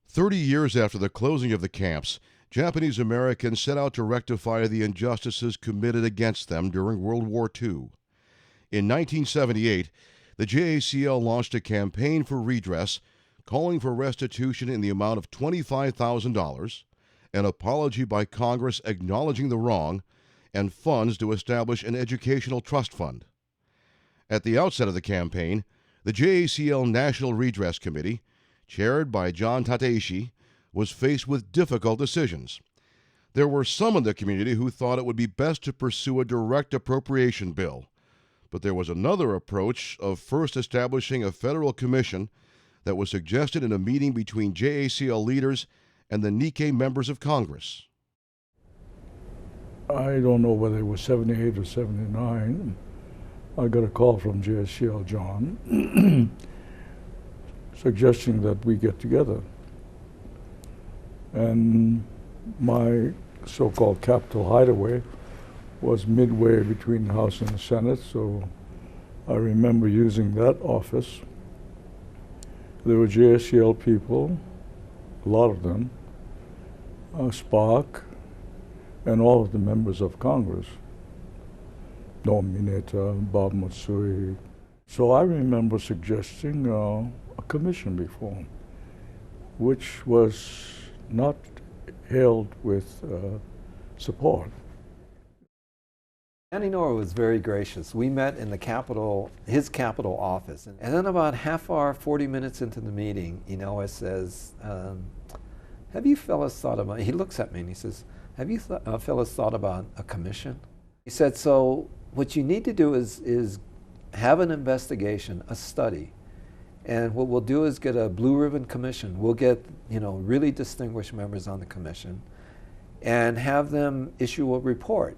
"30 years after the closing of the camps, Japanese Americans set out to rectify the injustices committed against them during World War II. In 1978, the JACL launched a campaign for redress, calling for restitution in the amount of $25,000, an apology by Congress acknowledging the wrong, and funds to establish an educational trust fund. At the outset of the campaign, the JACL National Redress Committee, chaired by John Tateishi, was faced with difficult decisions. There were some in the community who thought it would be best to pursue a direct appropriation bill, but there was another approach of first establishing a federal commission that was suggested in a meeting between JACL leaders and the Nikkei members of Congress. I don't know whether it was 78 or 79. I got a call from JACL John suggesting that we get together. And my so-called Capitol hideaway was midway between the House and the Senate, so I remember using that office. There were JACL people, a lot of them, Spark, and all of the members of Congress. Norm Mineta, Bob Matsui. So I remember suggesting a commission be formed, which was not hailed with support. Andy Nora was very gracious. We met in the Capitol, his Capitol office. And then about half hour, 40 minutes into the meeting, Inoue says, have you fellas thought about, he looks at me and he says, have you fellas thought about a commission? He said, so what you need to do is have an investigation, a study. And what we'll do is get a blue ribbon commission. We'll get, really distinguished members on the commission and have them issue a report.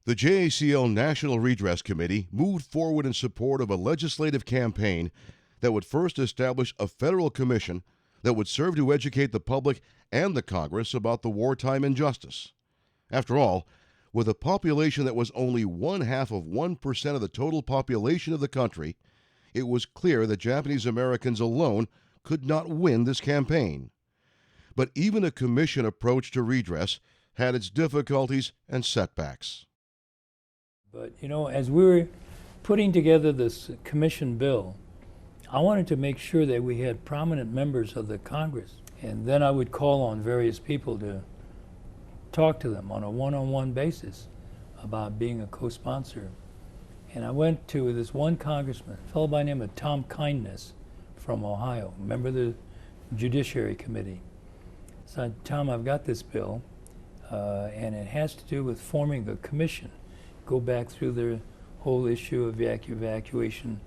The JACL National Redress Committee moved forward in support of a legislative campaign that would first establish a federal commission that would serve to educate the public and the Congress about the wartime injustice. After all, with a population that was only 0.5% of the total population of the country, it was clear that Japanese Americans alone could not win this campaign. But even a commission approach to redress had its difficulties and setbacks. But, as we were putting together this commission bill, I wanted to make sure that we had prominent members of the Congress. And then I would call on various people to talk to them on a one-on-one basis about being a co-sponsor. And I went to this one congressman, a fellow by the name of Tom Kindness from Ohio, member of the Judiciary Committee. So I said, Tom, I've got this bill, and it has to do with forming a commission. Go back through the whole issue of evacuation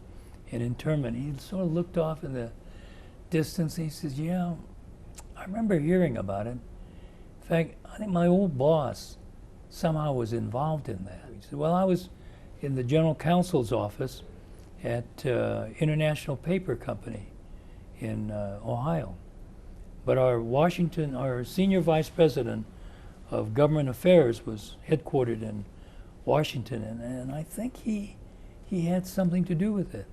and internment. He sort of looked off in the distance. He says, yeah, I remember hearing about it. In fact, I think my old boss somehow was involved in that. He said, well, I was in the general counsel's office at International Paper Company in Ohio. But our senior vice president of government affairs was headquartered in Washington, and I think he had something to do with it.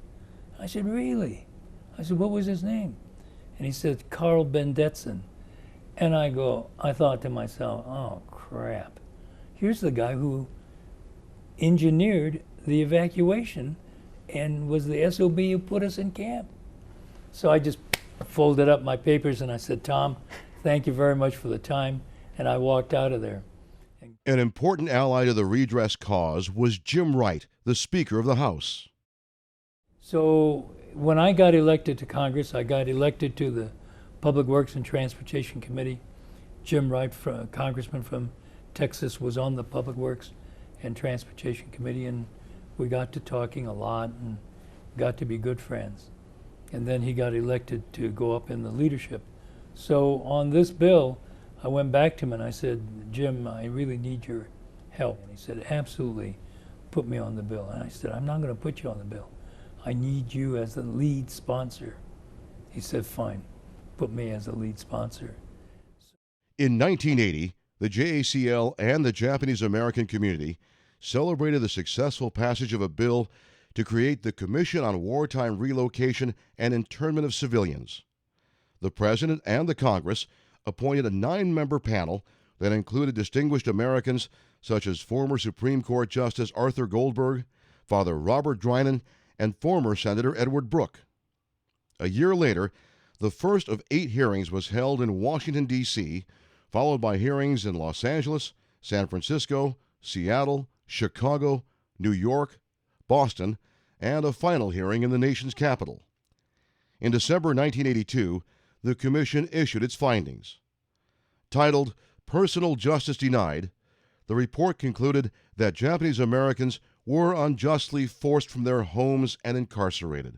I said, really? I said, what was his name? And he said, Carl Bendetson. And I thought to myself, oh crap. Here's the guy who engineered the evacuation and was the SOB who put us in camp. So I just folded up my papers and I said, Tom, thank you very much for the time. And I walked out of there. An important ally to the redress cause was Jim Wright, the Speaker of the House. So when I got elected to Congress, I got elected to the Public Works and Transportation Committee. Jim Wright, congressman from Texas, was on the Public Works and Transportation Committee, and we got to talking a lot and got to be good friends. And then he got elected to go up in the leadership. So on this bill, I went back to him and I said, Jim, I really need your help. And he said, absolutely, put me on the bill. And I said, I'm not going to put you on the bill. I need you as the lead sponsor. He said, fine, put me as the lead sponsor. In 1980, the JACL and the Japanese American community celebrated the successful passage of a bill to create the Commission on Wartime Relocation and Internment of Civilians. The President and the Congress appointed a 9-member panel that included distinguished Americans such as former Supreme Court Justice Arthur Goldberg, Father Robert Drinan, and former Senator Edward Brooke. A year later, the first of 8 hearings was held in Washington, D.C., followed by hearings in Los Angeles, San Francisco, Seattle, Chicago, New York, Boston, and a final hearing in the nation's capital. In December 1982, the Commission issued its findings. Titled Personal Justice Denied, the report concluded that Japanese Americans were unjustly forced from their homes and incarcerated.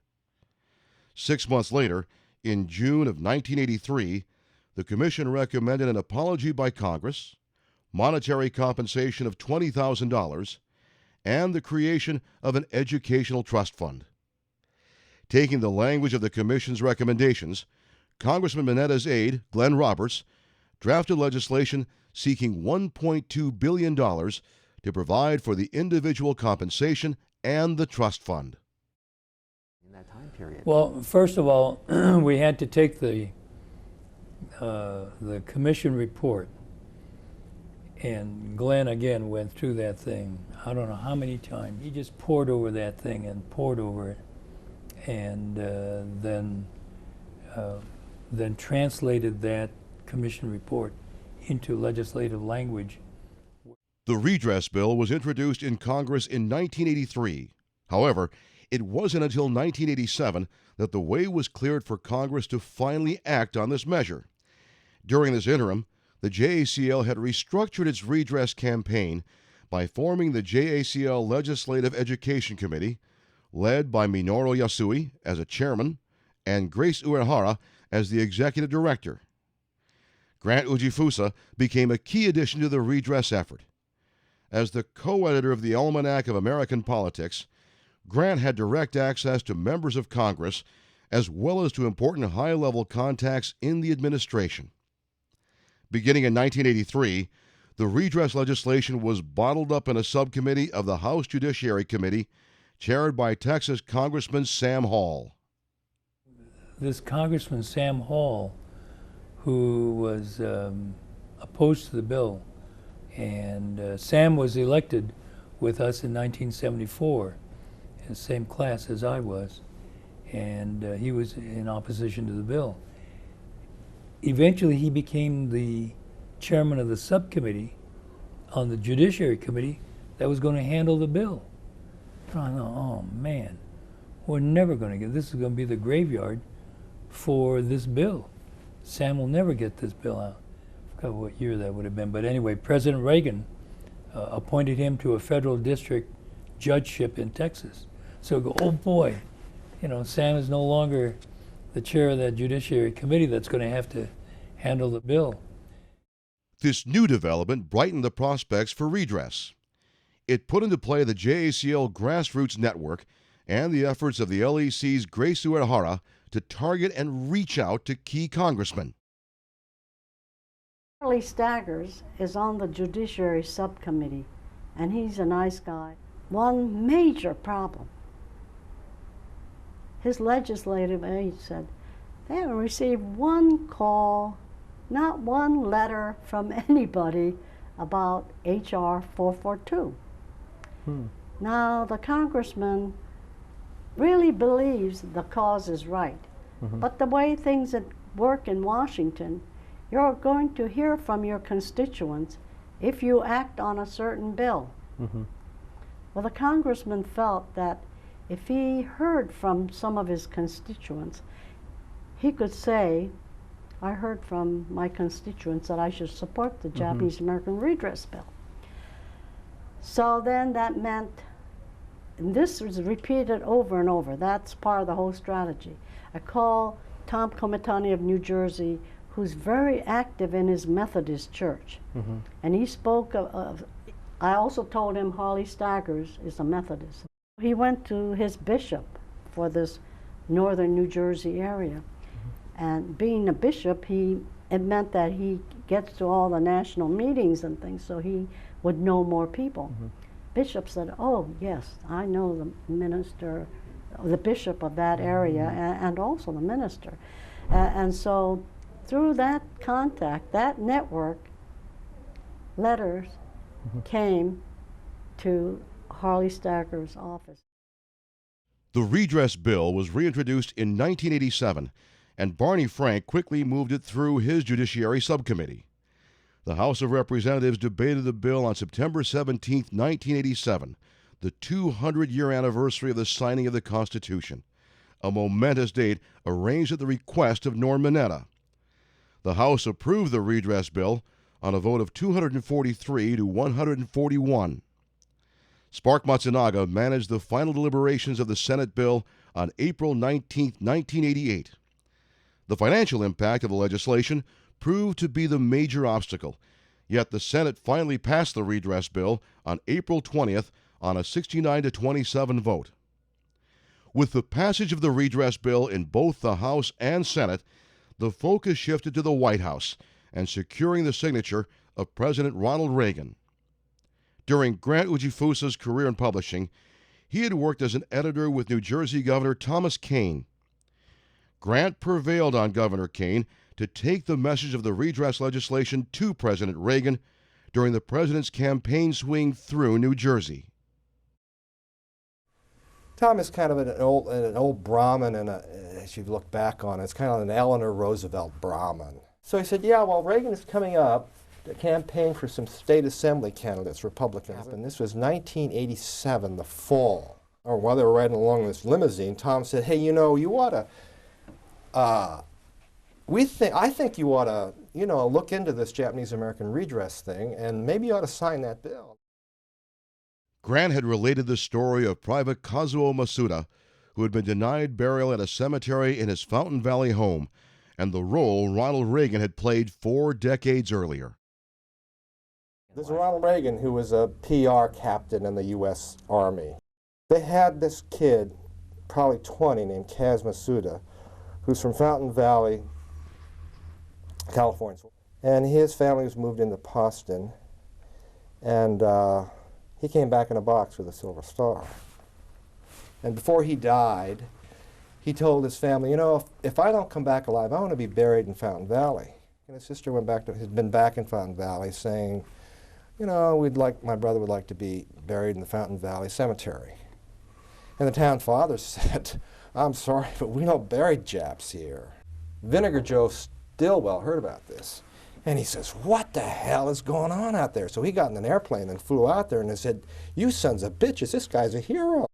6 months later, in June of 1983, the Commission recommended an apology by Congress, monetary compensation of $20,000, and the creation of an educational trust fund. Taking the language of the Commission's recommendations, Congressman Minetta's aide, Glenn Roberts, drafted legislation seeking $1.2 billion to provide for the individual compensation and the trust fund. In that time period. Well, first of all, we had to take the commission report, and Glenn again went through that thing. I don't know how many times. He just poured over that thing and poured over it, and then translated that commission report into legislative language. The Redress Bill was introduced in Congress in 1983. However, it wasn't until 1987 that the way was cleared for Congress to finally act on this measure. During this interim, the JACL had restructured its redress campaign by forming the JACL Legislative Education Committee, led by Minoru Yasui as a chairman and Grace Uehara as the executive director. Grant Ujifusa became a key addition to the redress effort. As the co-editor of the Almanac of American Politics, Grant had direct access to members of Congress as well as to important high-level contacts in the administration. Beginning in 1983, the redress legislation was bottled up in a subcommittee of the House Judiciary Committee, chaired by Texas Congressman Sam Hall. This Congressman Sam Hall, who was opposed to the bill, and Sam was elected with us in 1974, in the same class as I was, and he was in opposition to the bill. Eventually he became the chairman of the subcommittee on the Judiciary Committee that was going to handle the bill. So I thought, oh man, we're never going to get, this is going to be the graveyard for this bill. Sam will never get this bill out. I forgot what year that would have been, but anyway, President Reagan appointed him to a federal district judgeship in Texas. So go, oh boy, you know, Sam is no longer the chair of that Judiciary Committee that's going to have to handle the bill. This new development brightened the prospects for redress. It put into play the JACL Grassroots Network and the efforts of the LEC's Grace Uehara to target and reach out to key congressmen. Charlie Staggers is on the Judiciary Subcommittee, and he's a nice guy. One major problem, his legislative aide said, they haven't received one call, not one letter from anybody about H.R. 442. Now, the congressman really believes the cause is right. But the way things work in Washington, you're going to hear from your constituents if you act on a certain bill. Well, the congressman felt that if he heard from some of his constituents, he could say, I heard from my constituents that I should support the Japanese American Redress Bill. So then that meant, and this was repeated over and over, that's part of the whole strategy. I called Tom Komitani of New Jersey, who's very active in his Methodist church. And he spoke of, I also told him Harley Staggers is a Methodist. He went to his bishop for this northern New Jersey area. And being a bishop, it meant that he gets to all the national meetings and things, so he would know more people. bishop said, oh, yes, I know the minister, the bishop of that area, and also the minister. And so through that contact, that network, letters came to Harley Stacker's office. The Redress Bill was reintroduced in 1987, and Barney Frank quickly moved it through his Judiciary Subcommittee. The House of Representatives debated the bill on September 17, 1987, the 200-year anniversary of the signing of the Constitution, a momentous date arranged at the request of Norm Mineta. The House approved the Redress Bill on a vote of 243 to 141. Spark Matsunaga managed the final deliberations of the Senate bill on April 19, 1988. The financial impact of the legislation proved to be the major obstacle, yet the Senate finally passed the Redress Bill on April 20th on a 69 to 27 vote. With the passage of the Redress Bill in both the House and Senate, the focus shifted to the White House and securing the signature of President Ronald Reagan. During Grant Ujifusa's career in publishing, he had worked as an editor with New Jersey Governor Thomas Kean. Grant prevailed on Governor Kean to take the message of the redress legislation to President Reagan during the president's campaign swing through New Jersey. Tom is kind of an old Brahmin, and as you look back on it, it's kind of an Eleanor Roosevelt Brahmin. So he said, yeah, well, Reagan is coming up to campaign for some state assembly candidates, Republicans. And this was 1987, the fall. Or while they were riding along in this limousine, Tom said, hey, you know, you ought to, I think you ought to, you know, look into this Japanese-American redress thing, and maybe you ought to sign that bill. Grant had related the story of Private Kazuo Masuda, who had been denied burial at a cemetery in his Fountain Valley home, and the role Ronald Reagan had played 4 decades earlier. There's Ronald Reagan, who was a PR captain in the U.S. Army. They had this kid, probably 20, named Kaz Masuda, who's from Fountain Valley, California. And his family was moved into Boston, and he came back in a box with a Silver Star. And before he died, he told his family, you know, if I don't come back alive, I want to be buried in Fountain Valley. And his sister had been back in Fountain Valley saying, you know, my brother would like to be buried in the Fountain Valley Cemetery. And the town father said, I'm sorry, but we don't bury Japs here. Vinegar Joe Stilwell heard about this. And he says, what the hell is going on out there? So he got in an airplane and flew out there and they said, you sons of bitches, this guy's a hero.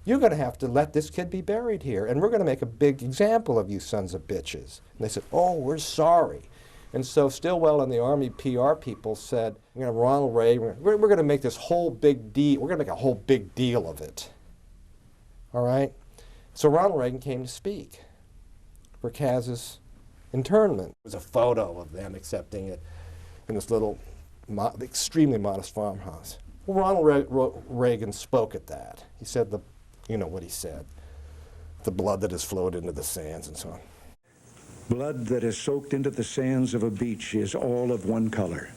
You're going to have to let this kid be buried here, and we're going to make a big example of you sons of bitches. And they said, oh, we're sorry. And so Stilwell and the Army PR people said, you know, Ronald Reagan, we're going to make this whole big deal, we're going to make a whole big deal of it. All right? So Ronald Reagan came to speak for Kaz's internment. There was a photo of them accepting it in this little, extremely modest farmhouse. Well, Ronald Reagan spoke at that. He said, you know what he said, the blood that has flowed into the sands and so on. Blood that has soaked into the sands of a beach is all of one color.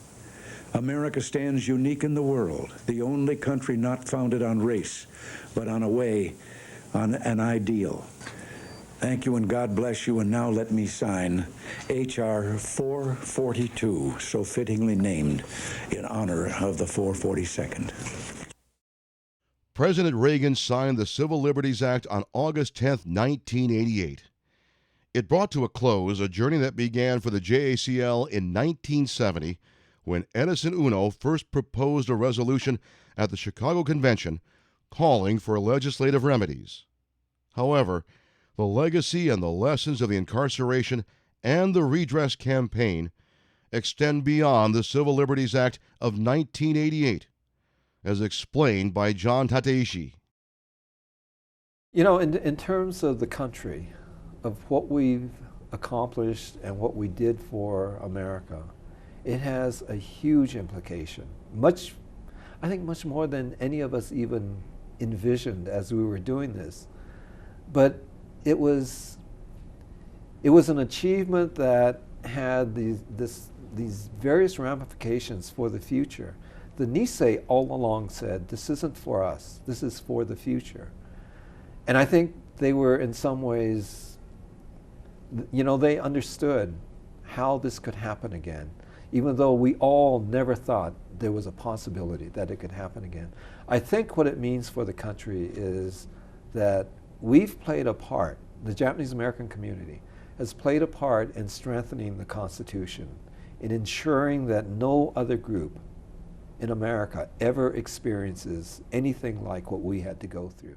America stands unique in the world, the only country not founded on race, but on an ideal. Thank you and God bless you, and now let me sign H.R. 442, so fittingly named in honor of the 442nd. President Reagan signed the Civil Liberties Act on August 10, 1988. It brought to a close a journey that began for the JACL in 1970 when Edison Uno first proposed a resolution at the Chicago Convention calling for legislative remedies. However, the legacy and the lessons of the incarceration and the Redress Campaign extend beyond the Civil Liberties Act of 1988, as explained by John Tateishi. You know, in terms of the country, of what we've accomplished and what we did for America, it has a huge implication. I think much more than any of us even envisioned as we were doing this. But it was an achievement that had these various ramifications for the future The Nisei all along said, this isn't for us, this is for the future. And I think they were in some ways, you know, they understood how this could happen again, even though we all never thought there was a possibility that it could happen again. I think what it means for the country is that we've played a part, the Japanese American community has played a part in strengthening the Constitution, in ensuring that no other group in America ever experiences anything like what we had to go through.